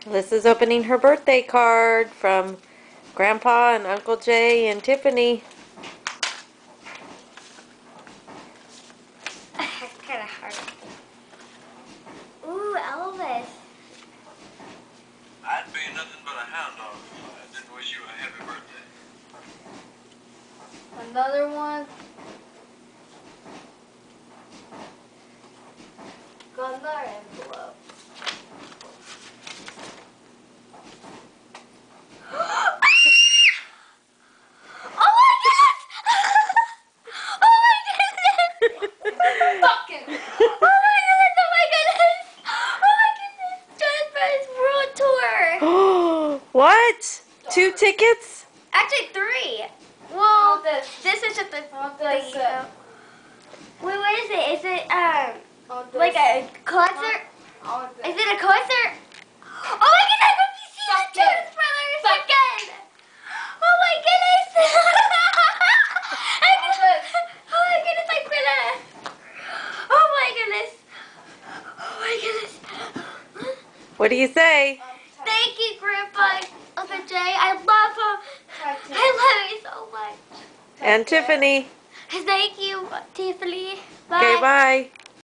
Alyssa's opening her birthday card from Grandpa and Uncle Jay and Tiffany. That's kind of hard. Ooh, Elvis. I'd be nothing but a hound dog if I didn't wish you a happy birthday. Another one. Got another envelope. What? 2 tickets? Actually, 3. Well, this is just the. This, Wait, what is it? Is it this. like a concert? Is it a concert? Oh my goodness! Let me see the Jonas Brothers again. Oh my goodness! Oh my goodness! I feel it. Oh my goodness! Oh my goodness! What do you say? Thank you, Grandpa, Uncle Jay. I love him. I love you so much. And Tiffany. Thank you, Tiffany. Bye. Okay, bye.